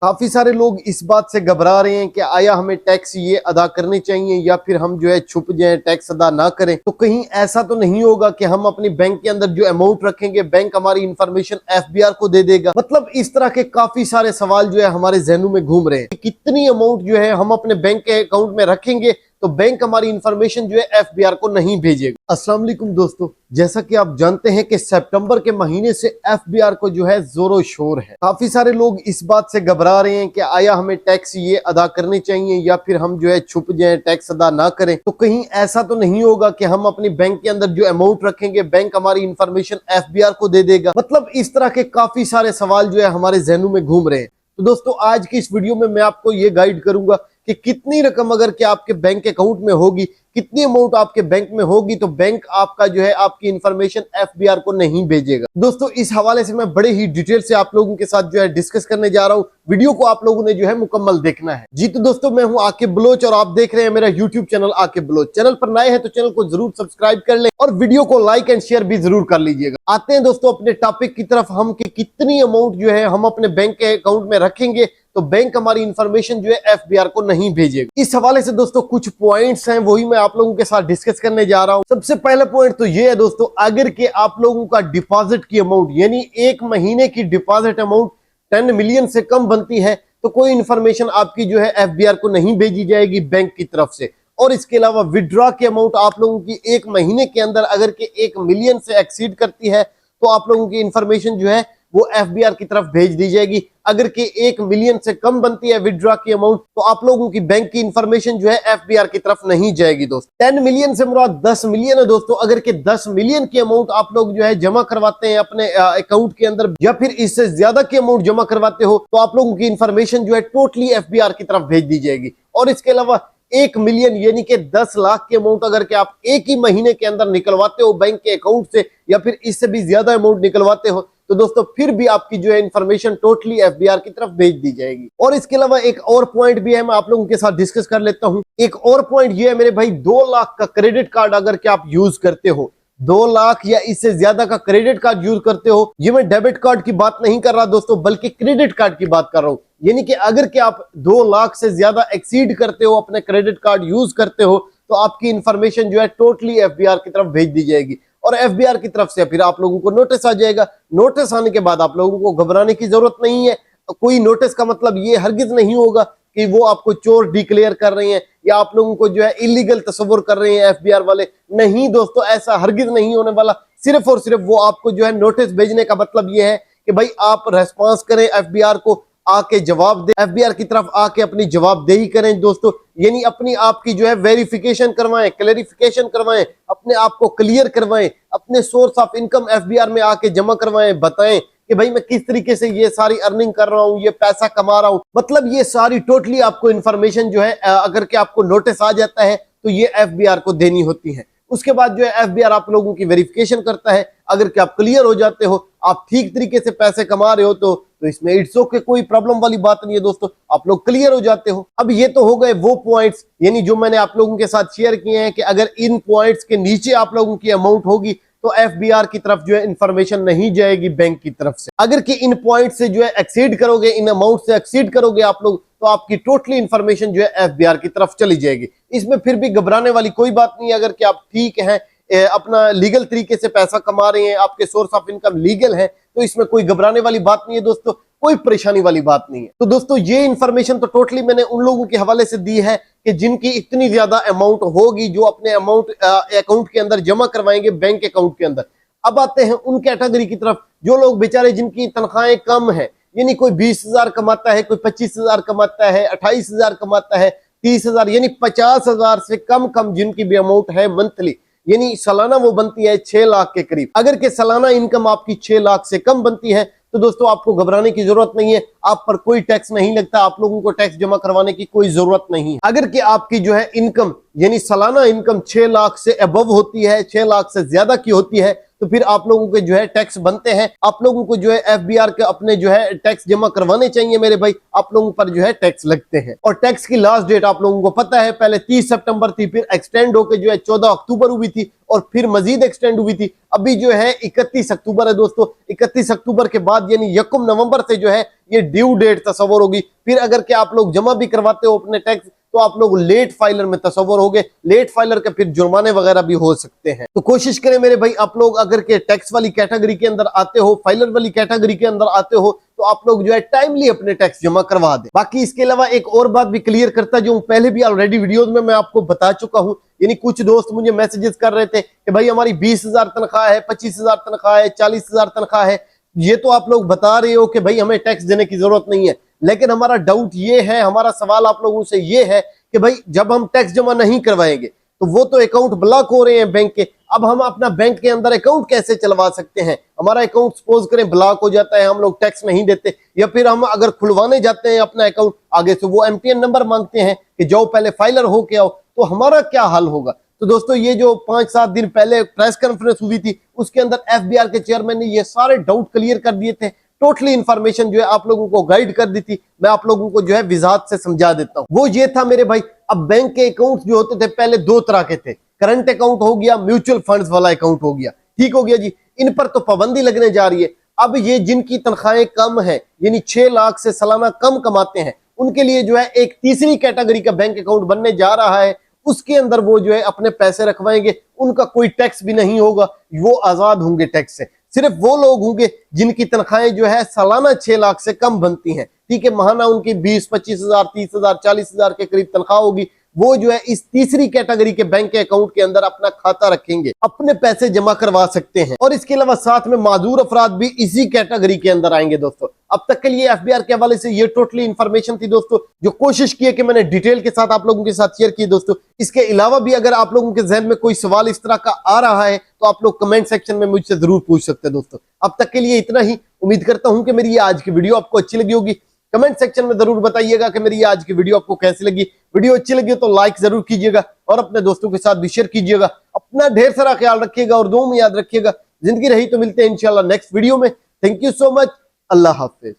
काफी सारे लोग इस बात से घबरा रहे हैं कि आया हमें टैक्स ये अदा करने चाहिए या फिर हम जो है छुप जाएं, टैक्स अदा ना करें। तो कहीं ऐसा तो नहीं होगा कि हम अपनी बैंक के अंदर जो अमाउंट रखेंगे बैंक हमारी इंफॉर्मेशन एफबीआर को दे देगा। मतलब इस तरह के काफी सारे सवाल जो है हमारे जहनों में घूम रहे हैं। कितनी अमाउंट जो है हम अपने बैंक के अकाउंट में रखेंगे तो बैंक हमारी इंफॉर्मेशन जो है एफबीआर को नहीं भेजेगा। अस्सलाम वालेकुम दोस्तों, जैसा कि आप जानते हैं कि सितंबर के महीने से एफबीआर को जो है जोरों शोर है। काफी सारे लोग इस बात से घबरा रहे हैं कि आया हमें टैक्स ये अदा करने चाहिए या फिर हम जो है छुप जाएं, टैक्स अदा ना करें। तो कहीं ऐसा तो नहीं होगा कि हम अपनी बैंक के अंदर जो अमाउंट रखेंगे बैंक हमारी इंफॉर्मेशन एफबीआर को दे देगा। मतलब इस तरह के काफी सारे सवाल जो है हमारे जहनों में घूम रहे हैं। तो दोस्तों आज की इस वीडियो में मैं आपको ये गाइड करूंगा कि कितनी रकम अगर कि आपके बैंक अकाउंट में होगी, कितनी अमाउंट आपके बैंक में होगी तो बैंक आपका जो है आपकी इंफॉर्मेशन एफबीआर को नहीं भेजेगा। दोस्तों इस हवाले से मैं बड़े ही डिटेल से आप लोगों के साथ जो है डिस्कस करने जा रहा हूं। वीडियो को आप लोगों ने जो है मुकम्मल देखना है। जी तो दोस्तों मैं हूं आकिब बलोच और आप देख रहे हैं मेरा YouTube channel Aqib Baloch. Channel पर नए हैं तो चैनल को जरूर सब्सक्राइब कर लें और वीडियो को लाइक एंड शेयर भी जरूर कर लीजिएगा। आते हैं दोस्तों अपने टॉपिक की तरफ, हम कि कितनी अमाउंट जो है हम अपने बैंक के अकाउंट में रखेंगे तो बैंक हमारी इंफॉर्मेशन जो है एफबीआर को नहीं भेजेगा। इस हवाले से दोस्तों कुछ पॉइंट्स हैं वही मैं आप लोगों के साथ डिस्कस करने जा रहा हूं। सबसे पहला पॉइंट तो ये है दोस्तों, अगर के आप लोगों का डिपॉजिट की अमाउंट यानी एक महीने की डिपॉजिट अमाउंट 10 मिलियन से कम बनती है तो कोई इंफॉर्मेशन आपकी जो है एफबीआर को नहीं भेजी जाएगी बैंक की तरफ से। और इसके अलावा विड्रॉ की अमाउंट आप लोगों की एक महीने के अंदर अगर के 1 मिलियन से एक्सीड करती है तो आप लोगों की इंफॉर्मेशन जो है वो एफबीआर की तरफ भेज दी जाएगी। अगर कि 1 मिलियन से कम बनती है विड्रॉ की अमाउंट तो आप लोगों की बैंक की इंफॉर्मेशन जो है एफबीआर की तरफ नहीं जाएगी। दोस्तों 10 मिलियन से मुराद 10 मिलियन है दोस्तों। अगर कि 10 मिलियन की अमाउंट आप लोग जो है जमा करवाते हैं अपने अकाउंट के अंदर या फिर इससे ज्यादा की अमाउंट जमा करवाते हो तो आप लोगों की इंफॉर्मेशन जो है टोटली एफबीआर की तरफ भेज दी जाएगी। और इसके अलावा 1 मिलियन यानी कि 10 लाख की अमाउंट अगर कि आप एक ही महीने के अंदर निकलवाते हो बैंक के अकाउंट से या फिर इससे भी ज्यादा अमाउंट निकलवाते हो तो दोस्तों फिर भी आपकी जो है इंफॉर्मेशन टोटली एफबीआर की तरफ भेज दी जाएगी। और इसके अलावा एक और पॉइंट भी है, मैं आप लोगों के साथ डिस्कस कर लेता हूं। एक और पॉइंट ये है मेरे भाई, 2 लाख का क्रेडिट कार्ड अगर कि आप यूज करते हो, 2 लाख या इससे ज्यादा का क्रेडिट कार्ड यूज करते हो, ये मैं डेबिट कार्ड की बात नहीं कर रहा दोस्तों बल्कि क्रेडिट कार्ड की बात कर रहा हूं। यानी कि अगर कि आप 2 लाख से ज्यादा एक्सीड करते हो, अपने क्रेडिट कार्ड यूज करते हो तो आपकी इंफॉर्मेशन जो है टोटली एफबीआर की तरफ भेज दी जाएगी और एफबीआर की तरफ से फिर आप लोगों को नोटिस आ जाएगा। नोटिस आने के बाद आप लोगों को घबराने की जरूरत नहीं है। कोई नोटिस का मतलब ये हरगिज नहीं होगा कि वो आपको चोर डिक्लेयर कर रहे हैं या आप लोगों को जो है इलीगल तस्वुर कर रहे हैं एफबीआर वाले। नहीं दोस्तों, ऐसा हरगिज नहीं होने वाला। सिर्फ और सिर्फ वो आपको जो है नोटिस भेजने का मतलब ये है कि भाई आप रेस्पॉन्स करें, एफबीआर को आके जवाब दे, एफबीआर की तरफ आके अपनी जवाबदेही करें दोस्तों। यानी अपनी आपकी जो है वेरिफिकेशन करवाएं, क्लैरिफिकेशन करवाएं, अपने आप को क्लियर करवाएं, अपने सोर्स ऑफ इनकम एफबीआर में आके जमा करवाएं, बताएं कि भाई मैं किस तरीके से ये सारी अर्निंग कर रहा हूं, ये पैसा कमा रहा हूं। मतलब ये सारी टोटली आपको इंफॉर्मेशन जो है अगर कि आपको नोटिस आ जाता है तो ये एफबीआर को देनी होती है। उसके बाद जो है एफबीआर आप लोगों की वेरिफिकेशन करता है। अगर कि आप क्लियर हो जाते हो, आप ठीक तरीके से पैसे कमा रहे हो तो इसमें इट्स ओके, कोई प्रॉब्लम वाली बात नहीं है दोस्तों, आप लोग क्लियर हो जाते हो। अब ये तो हो गए वो पॉइंट्स यानी जो मैंने आप लोगों के साथ शेयर किए हैं कि अगर इन पॉइंट्स के नीचे आप लोगों की अमाउंट होगी तो एफबीआर की तरफ जो है इंफॉर्मेशन नहीं जाएगी बैंक की तरफ से। अगर कि इन पॉइंट से जो है एक्सीड करोगे, इन अमाउंट से एक्सीड करोगे आप लोग तो आपकी टोटली इंफॉर्मेशन जो है एफबीआर की तरफ चली जाएगी। इसमें फिर भी घबराने वाली कोई बात नहीं है। अगर कि आप ठीक है, अपना लीगल तरीके से पैसा कमा रहे हैं, आपके सोर्स ऑफ इनकम लीगल है तो इसमें कोई घबराने वाली बात नहीं है दोस्तों, कोई परेशानी वाली बात नहीं है। तो दोस्तों ये इंफॉर्मेशन तो टोटली मैंने उन लोगों के हवाले से दी है कि जिनकी इतनी ज्यादा अमाउंट होगी जो अपने अमाउंट अकाउंट के अंदर जमा करवाएंगे बैंक अकाउंट के अंदर। अब आते हैं उन कैटेगरी की तरफ जो लोग बेचारे जिनकी तनख्वाहें कम है, यानी कोई 20,000 कमाता है, कोई 25,000 कमाता है, 28,000 कमाता है, 30,000 यानी 50,000 से कम जिनकी भी अमाउंट है मंथली, यानी सालाना वो बनती है 6 लाख के करीब। अगर के सालाना इनकम आपकी 6 लाख से कम बनती है तो दोस्तों आपको घबराने की जरूरत नहीं है, आप पर कोई टैक्स नहीं लगता, आप लोगों को टैक्स जमा करवाने की कोई जरूरत नहीं है। अगर कि आपकी जो है इनकम यानी सालाना इनकम 6 लाख से अबव होती है, 6 लाख से ज्यादा की होती है तो फिर आप लोगों के जो है टैक्स बनते हैं। आप लोगों को जो है FBR के अपने जो है टैक्स जमा करवाने चाहिए मेरे भाई, आप लोगों पर जो है टैक्स लगते हैं। और टैक्स की लास्ट डेट आप लोगों को पता है, पहले 30 सितंबर थी, फिर एक्सटेंड होकर जो है 14 अक्टूबर हुई थी और फिर मजीद एक्सटेंड हुई थी। अभी जो है 31 अक्टूबर है दोस्तों। 31 अक्टूबर के बाद यानी 1 नवंबर से जो है ये ड्यू डेट तस्वर होगी। फिर अगर के आप लोग जमा भी करवाते हो अपने टैक्स तो आप लोग लेट फाइलर में तस्वर हो गए। लेट फाइलर के फिर जुर्माने वगैरह भी हो सकते हैं। तो कोशिश करें मेरे भाई, आप लोग अगर के टैक्स वाली कैटेगरी के अंदर आते हो, फाइलर वाली कैटेगरी के अंदर आते हो, तो आप लोग जो है टाइमली अपने टैक्स जमा करवा दें। बाकी इसके अलावा एक और बात भी क्लियर करता जो पहले भी ऑलरेडी वीडियोस में मैं आपको बता चुका हूं। यानी कुछ दोस्त मुझे मैसेजेस कर रहे थे कि भाई हमारी 20,000 तनख्वाह है, 25,000 तनख्वाह है, 40,000 तनख्वाह है। ये तो आप लोग बता रहे हो कि भाई हमें टैक्स देने की जरूरत नहीं है, लेकिन हमारा डाउट ये है, हमारा सवाल आप लोगों से ये है कि भाई जब हम टैक्स जमा नहीं करवाएंगे तो वो तो अकाउंट ब्लॉक हो रहे हैं बैंक के। अब हम अपना बैंक के अंदर अकाउंट कैसे चलवा सकते हैं? हमारा अकाउंट सपोज करें ब्लॉक हो जाता है, हम लोग टैक्स नहीं देते, या फिर हम अगर खुलवाने जाते हैं अपना अकाउंट, आगे से वो MTN नंबर मांगते हैं कि जाओ पहले फाइलर हो के आओ, तो हमारा क्या हाल होगा? तो दोस्तों ये जो 5-7 दिन पहले प्रेस कॉन्फ्रेंस हुई थी उसके अंदर FBR के चेयरमैन ने ये सारे डाउट क्लियर कर दिए थे। टोटली इंफॉर्मेशन जो है आप लोगों को गाइड कर दी थी। मैं आप लोगों को जो है विजात से समझा देता हूं। वो ये था मेरे भाई, अब बैंक के अकाउंट जो होते थे पहले 2 तरह के थे, करंट अकाउंट हो गया, म्यूचुअल फंड्स वाला अकाउंट हो गया। ठीक हो गया जी, इन पर तो पाबंदी लगने जा रही है। अब ये जिनकी तनख्वाहें कम है, यानी 6 लाख से सालाना कम कमाते हैं, उनके लिए जो है एक तीसरी कैटेगरी का बैंक अकाउंट बनने जा रहा है। उसके अंदर वो जो है अपने पैसे रखवाएंगे, उनका कोई टैक्स भी नहीं होगा, वो आजाद होंगे टैक्स से। सिर्फ वो लोग होंगे जिनकी तनख्वाहें जो है सालाना 6 लाख से कम बनती हैं। ठीक है, महाना उनकी 20-25 हजार, 30 हजार, 40 हजार के करीब तनख्वाह होगी। वो जो है इस तीसरी कैटेगरी के बैंक के अकाउंट के अंदर अपना खाता रखेंगे, अपने पैसे जमा करवा सकते हैं। और इसके अलावा साथ में माजूर अफराद भी इसी कैटेगरी के अंदर आएंगे दोस्तों। अब तक के लिए FBR के हवाले से ये टोटली इंफॉर्मेशन थी दोस्तों, जो कोशिश की है कि मैंने डिटेल के साथ आप लोगों के साथ शेयर की दोस्तों। इसके अलावा भी अगर आप लोगों के जहन में कोई सवाल इस तरह का आ रहा है तो आप लोग कमेंट सेक्शन में मुझसे जरूर पूछ सकते हैं दोस्तों। अब तक के लिए इतना ही। उम्मीद करता हूं कि मेरी ये आज की वीडियो आपको अच्छी लगी होगी। कमेंट सेक्शन में जरूर बताइएगा कि मेरी आज की वीडियो आपको कैसी लगी। वीडियो अच्छी लगी तो लाइक जरूर कीजिएगा और अपने दोस्तों के साथ भी शेयर कीजिएगा। अपना ढेर सारा ख्याल रखिएगा और दुआ में याद रखिएगा। जिंदगी रही तो मिलते हैं इंशाल्लाह नेक्स्ट वीडियो में। Thank you so much. Allah Hafiz.